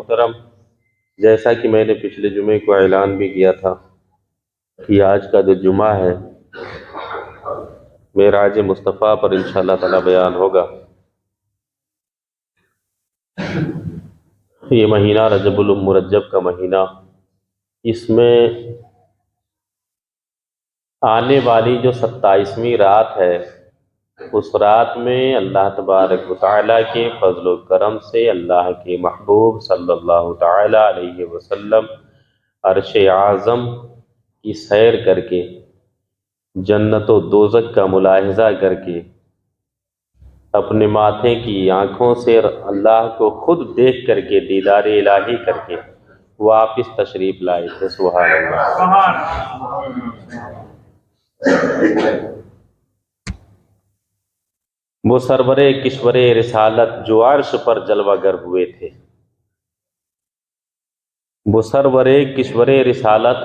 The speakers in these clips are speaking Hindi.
मोहतरम, जैसा कि मैंने पिछले जुमे को ऐलान भी किया था कि आज का जो जुमा है मेराज मुस्तफ़ा पर इंशाअल्लाह ताला बयान होगा। ये महीना रजबुल मुरज्जब का महीना, इसमें आने वाली जो 27वीं रात है, उस रात में अल्लाह तबारक व तआला के फजल व करम से अल्लाह के महबूब सल्लल्लाहु तआला अलैहि वसल्लम अर्श आज़म की सैर करके, जन्नत व दोज़ख का मुलाहिज़ा करके, अपने माथे की आँखों से अल्लाह को खुद देख करके, दीदार इलाही करके वापिस तशरीफ़ लाए थे। सुभान अल्लाह। वो सरवरे किश्वरे रिसालत जो अर्श पर जलवागर हुए थे, वो सरवरे किश्वरे रिसालत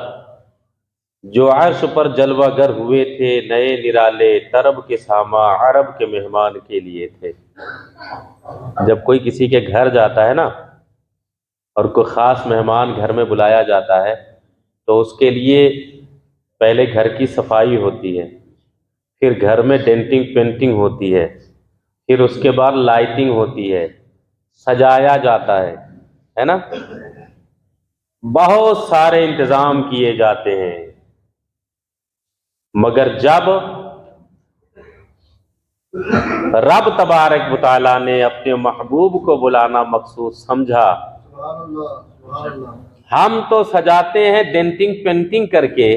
जो अर्श पर जलवागर हुए थे, नए निराले तरब के सामा अरब के मेहमान के लिए थे। जब कोई किसी के घर जाता है ना और कोई ख़ास मेहमान घर में बुलाया जाता है, तो उसके लिए पहले घर की सफाई होती है, फिर घर में डेंटिंग पेंटिंग होती है, फिर उसके बाद लाइटिंग होती है, सजाया जाता है ना। बहुत सारे इंतज़ाम किए जाते हैं, मगर जब रब तबारक व तआला ने अपने महबूब को बुलाना मकसूद समझा, हम तो सजाते हैं डेंटिंग पेंटिंग करके,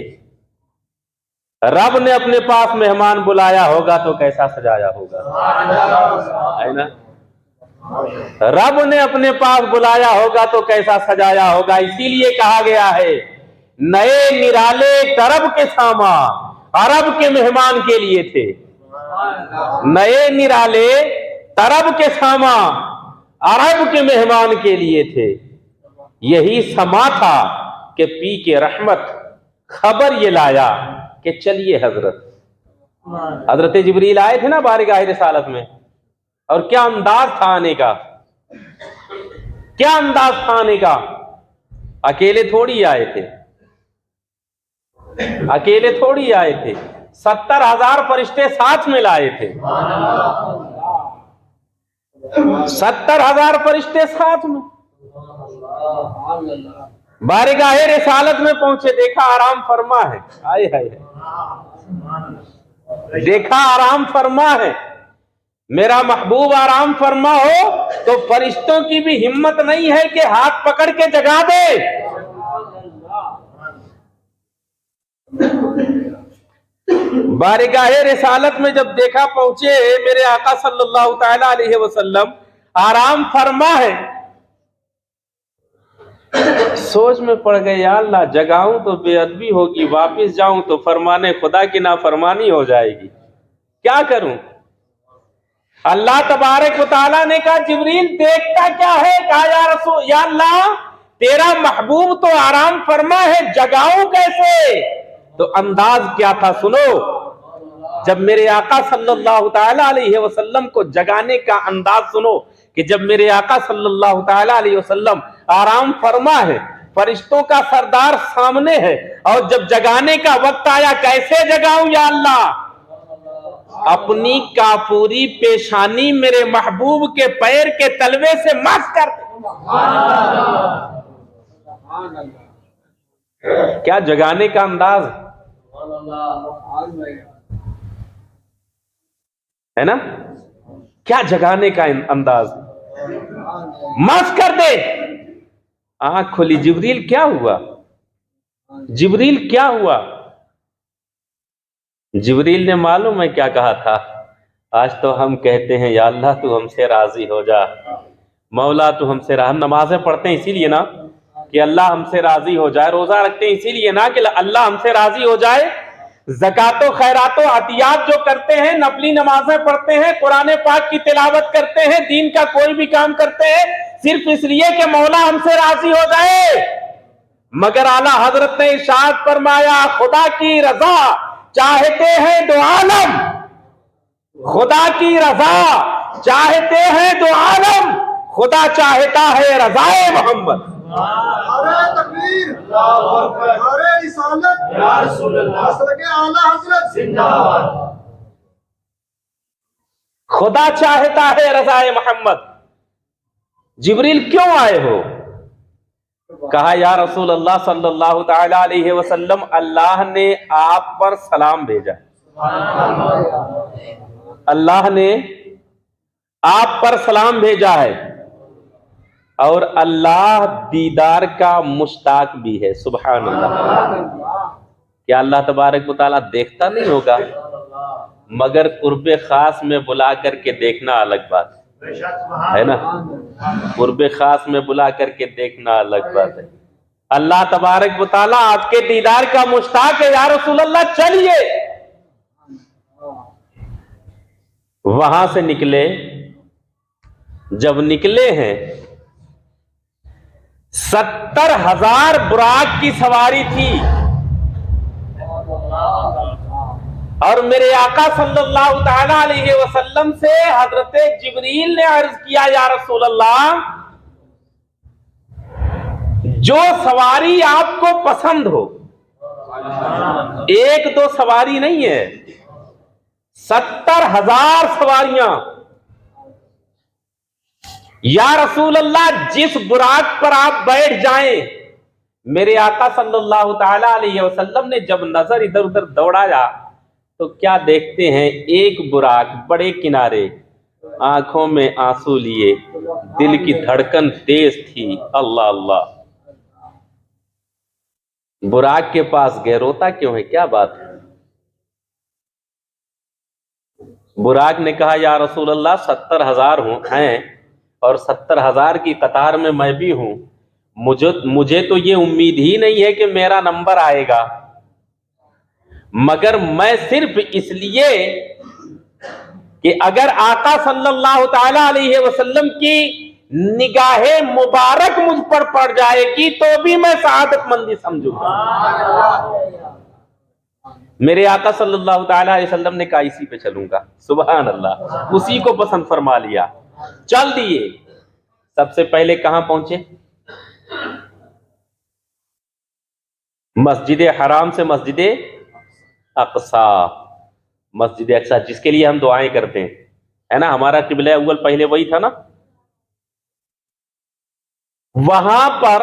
रब ने अपने पास मेहमान बुलाया होगा तो कैसा सजाया होगा, है ना। रब ने अपने पास बुलाया होगा तो कैसा सजाया होगा। इसीलिए कहा गया है, नए निराले तरब के सामा अरब के मेहमान के लिए थे। नए निराले तरब के सामा अरब के मेहमान के लिए थे। यही समा था कि पी के रहमत खबर ये लाया कि चलिए हजरत जिब्रील आए थे ना बारगाह रिसालत में, और क्या अंदाज था आने का, क्या अंदाज था आने का। अकेले थोड़ी आए थे, अकेले थोड़ी आए थे, 70,000 फरिश्ते साथ में लाए थे। 70,000 फरिश्ते साथ में बारगाह रिसालत में पहुंचे, देखा आराम फरमा है। आए हाय, देखा आराम फरमा है। मेरा महबूब आराम फरमा हो तो फरिश्तों की भी हिम्मत नहीं है कि हाथ पकड़ के जगा दे। बारगाह रिसालत में जब देखा पहुंचे मेरे आका सल्लल्लाहु तआला अलैहि वसल्लम, आराम फरमा है, सोच में पड़ गए, या अल्लाह जगाऊं तो बेअदबी होगी, वापिस जाऊं तो फरमाने खुदा की नाफरमानी हो जाएगी, क्या करूं। अल्लाह तबारक व तआला ने कहा, जिब्रील देखता क्या है। कहा, या रसूल, या अल्लाह तेरा महबूब तो आराम फरमा है, जगाऊं कैसे। तो अंदाज क्या था सुनो। जब मेरे आका सल्लल्लाहु तआला अलैहि वसल्लम को जगाने का अंदाज सुनो, कि जब मेरे आका सल्लल्लाहु तआला अलैहि वसल्लम आराम फरमा है, फरिश्तों का सरदार सामने है, और जब जगाने का वक्त आया, कैसे जगाऊं या अल्लाह। अपनी काफूरी पेशानी मेरे महबूब के पैर के तलवे से मस कर दे। क्या जगाने का अंदाज है ना, क्या जगाने का अंदाज। मस कर दे। आंख खोली, जिब्रील क्या हुआ, जिब्रील क्या हुआ। जिब्रील ने मालूम है क्या कहा था। आज तो हम कहते हैं, या अल्लाह तू हमसे राजी हो जा, मौला तू हमसे हम नमाजें पढ़ते हैं इसीलिए ना कि अल्लाह हमसे राजी हो जाए, रोजा रखते हैं इसीलिए ना कि अल्लाह हमसे राजी हो जाए, ज़कातो खैरातो अतियात जो करते हैं, नफली नमाजें पढ़ते हैं, कुरान पाक की तिलावत करते हैं, दीन का कोई भी काम करते हैं, सिर्फ इसलिए कि मौला हमसे राजी हो जाए। मगर आला हजरत ने इरशाद फरमाया, खुदा की रजा चाहते हैं दो आलम, खुदा की रजा चाहते हैं दो आलम, खुदा चाहता है रज़ाए मोहम्मद। नारे तकबीर, नारे रिसालत, या रसूल अल्लाह, सदके आला हज़रत जिंदाबाद। खुदा चाहता है रज़ाए मोहम्मद। जिब्रील क्यों आए हो? कहा या रसूल अल्लाह सल्लल्लाहु तआला अलैहि वसल्लम, अल्लाह ने आप पर सलाम भेजा। अल्लाह ने आप पर सलाम भेजा है और अल्लाह दीदार का मुश्ताक भी है। सुभान अल्लाह। क्या अल्लाह तबारक व तआला देखता नहीं होगा? मगर कुर्बे खास में बुला करके देखना अलग बात है ना। कुर्बे खास में बुला करके देखना अलग बात है। अल्लाह तबारक व तआला आपके दीदार का मुश्ताक है। या रसूल अल्लाह चलिए। वहां से निकले। जब निकले हैं 70,000 बुराक की सवारी थी और मेरे आका सल्लल्लाहु तआला अलैहि वसल्लम से हजरत जिब्रील ने अर्ज किया, या रसूल अल्लाह, जो सवारी आपको पसंद हो, एक दो सवारी नहीं है, 70,000 सवारियां। या रसूल अल्लाह, जिस बुराक पर आप बैठ जाएं। मेरे आका सल्लल्लाहु तआला अलैहि वसल्लम ने जब नजर इधर उधर दौड़ाया तो क्या देखते हैं? एक बुराक बड़े किनारे, आंखों में आंसू लिए, दिल की धड़कन तेज थी। अल्लाह अल्लाह। बुराक के पास गए, रोता क्यों है? क्या बात है? बुराक ने कहा, या रसूल अल्लाह, 70,000 हैं और 70,000 की कतार में मैं भी हूं। मुझे तो ये उम्मीद ही नहीं है कि मेरा नंबर आएगा, मगर मैं सिर्फ इसलिए कि अगर आका सल्लल्लाहु तआला अलैहि वसल्लम की निगाहे मुबारक मुझ पर पड़ जाएगी तो भी मैं सआदतमंदी समझूंगा। मेरे आका सल्लल्लाहु तआला अलैहि वसल्लम ने कहा, इसी पे चलूंगा। सुभान अल्लाह। उसी को पसंद फरमा लिया, चल दिए। सबसे पहले कहां पहुंचे? मस्जिद हराम से मस्जिद अक्सा। मस्जिद अक्सा जिसके लिए हम दुआएं करते हैं, है ना। हमारा किबला अव्वल पहले वही था ना। वहां पर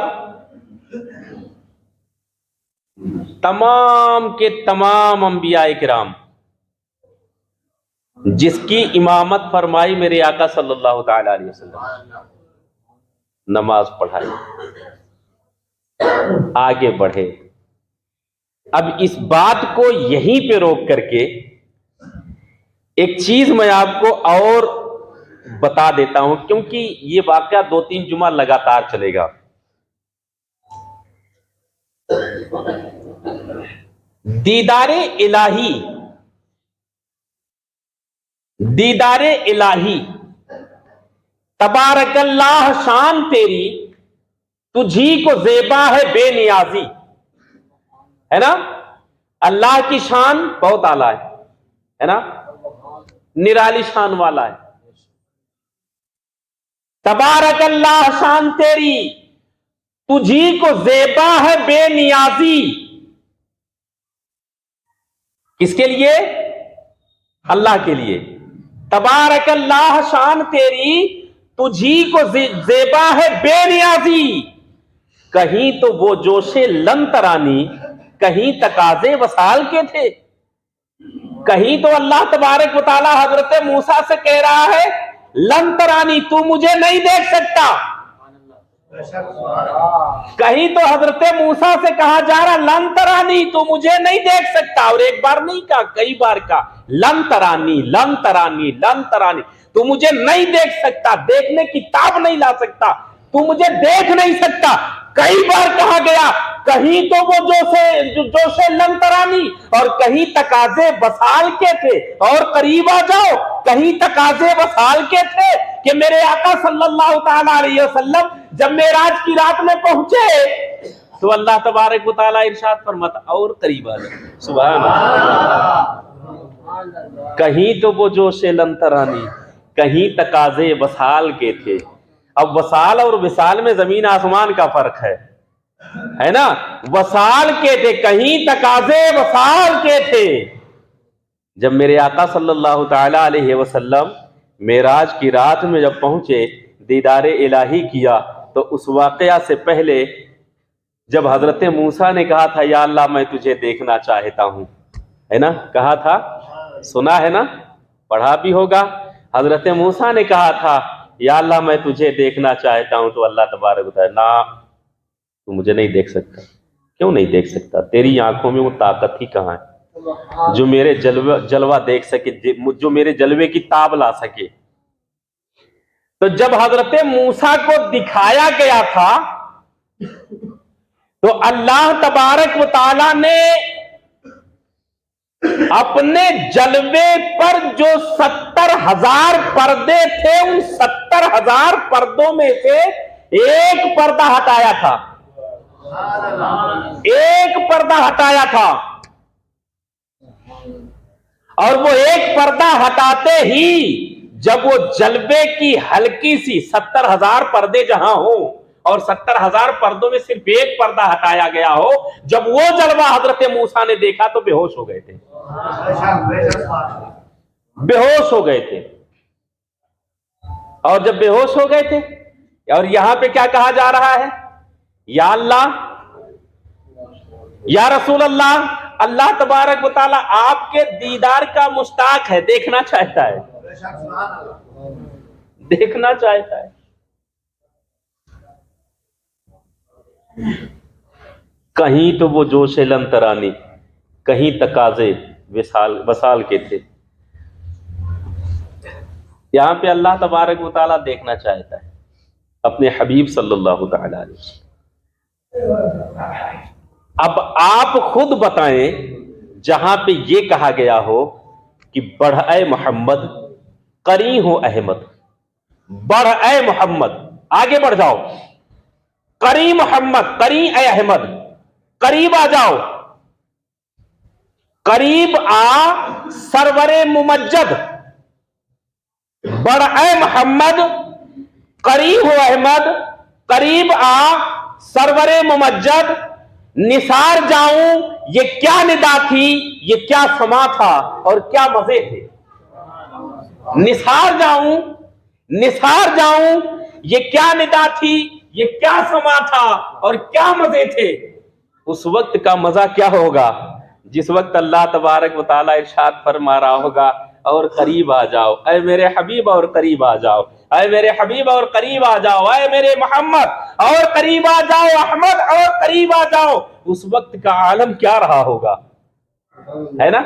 तमाम के तमाम अंबिया किराम, जिसकी इमामत फरमाई मेरे आका सल्लल्लाहु तआला अलैहि वसल्लम, नमाज पढ़ाई, आगे बढ़े। अब इस बात को यहीं पे रोक करके एक चीज मैं आपको और बता देता हूं, क्योंकि ये वाकया 2-3 जुमा लगातार चलेगा। दीदारे इलाही, दीदारे इलाही, तबारकल्लाह शान तेरी, तुझी को ज़ेबा है बेनियाजी, है ना। अल्लाह की शान बहुत आला है ना, निराली शान वाला है। तबारकल्लाह शान तेरी, तुझी को ज़ेबा है बेनियाजी। किसके लिए? अल्लाह के लिए। तबारकल्लाह शान तेरी, तुझी को ज़ेबा है बेनियाजी। कहीं तो वो जोशे लंतरानी, कहीं तकाजे वसाल के थे। कहीं तो अल्लाह तबारक व तआला हजरत मूसा से कह रहा है, लंतरानी, तू मुझे नहीं देख सकता। कहीं तो हजरत मूसा से कहा जा रहा, लंतरानी, तू मुझे नहीं देख सकता। और एक बार नहीं कहा, कई बार कहा, लंतरानी लंतरानी लंतरानी, तू मुझे नहीं देख सकता, देखने की ताब नहीं ला सकता, तू मुझे देख नहीं सकता। कई बार कहा गया। कहीं तो वो जोशे लंतरानी और कहीं तकाजे बसाल के थे। और करीब आ जाओ, कहीं तकाजे बसाल के थे कि मेरे आका सल्लल्लाहु तआला अलैहि वसल्लम जब मेराज की रात में पहुंचे तो अल्लाह तबारक व तआला इरशाद फरमाता, और करीब आ जाओ। सुभान अल्लाह। कहीं तो वो जोशे लंतरानी, कहीं तकाजे बसाल के थे। अब वसाल और विसाल में जमीन आसमान का फर्क है ना। वसाल के थे, कहीं तकाजे वसाल के थे। जब मेरे आका सल्लल्लाहु ताला अलैहि वसल्लम मेराज की रात में जब पहुंचे, दीदारे इलाही किया, तो उस वाकया से पहले जब हजरत मूसा ने कहा था या अल्लाह मैं तुझे देखना चाहता हूं, है ना, कहा था, सुना है ना, पढ़ा भी होगा। हजरत मूसा ने कहा था या अल्लाह मैं तुझे देखना चाहता हूं, तो अल्लाह तबारक बताया ना, तू मुझे नहीं देख सकता। क्यों नहीं देख सकता? तेरी आंखों में वो ताकत ही कहां है जो मेरे जलवा देख सके, जो मेरे जलवे की ताब ला सके। तो जब हजरत मूसा को दिखाया गया था, तो अल्लाह तबारक व तआला ने अपने जलवे पर जो 70,000 पर्दे थे, उन 70,000 पर्दों में से एक पर्दा हटाया था, एक पर्दा हटाया था। और वो एक पर्दा हटाते ही जब वो जलवे की हल्की सी 70,000 पर्दे जहां हो और 70,000 पर्दों में सिर्फ एक पर्दा हटाया गया हो, जब वो जलवा हजरत मूसा ने देखा तो बेहोश हो गए थे, बेहोश हो गए थे। और जब बेहोश हो गए थे, और यहां पे क्या कहा जा रहा है, या अल्लाह, या रसूल अल्लाह, अल्लाह तबारक व तआला आपके दीदार का मुश्ताक है, देखना चाहता है, देखना चाहता है। कहीं तो वो जोशे लंतरानी, कहीं तकाजे वसाल के थे। यहां पे अल्लाह तबारक व तआला देखना चाहता है अपने हबीब सल्लल्लाहु तआला अलैहि वसल्लम। अब आप खुद बताएं, जहां पे ये कहा गया हो कि बढ़ ए मोहम्मद करी हो अहमद, बढ़ ए मोहम्मद, आगे बढ़ जाओ, करी मोहम्मद, करी ए अहमद, करीब आ जाओ, करीब आ सरवरे मुमज्जद, बढ़ ए मोहम्मद करी हो अहमद, करीब आ सरवरे मुमज्जद, निसार जाऊं, ये क्या निदा थी, ये क्या समा था और क्या मजे थे। निसार जाऊं, निसार जाऊं, ये क्या निदा थी, ये क्या समा था और क्या मजे थे। उस वक्त का मजा क्या होगा जिस वक्त अल्लाह तबारक व तआला इरशाद फरमा रहा होगा, और करीब आ जाओ ऐ मेरे हबीब, और करीब आ जाओ ऐ मेरे हबीब, और करीब आ जाओ ऐ मेरे मोहम्मद, और करीब आ जाओ अहमद, और करीब आ जाओ। उस वक्त का आलम क्या रहा होगा, है ना।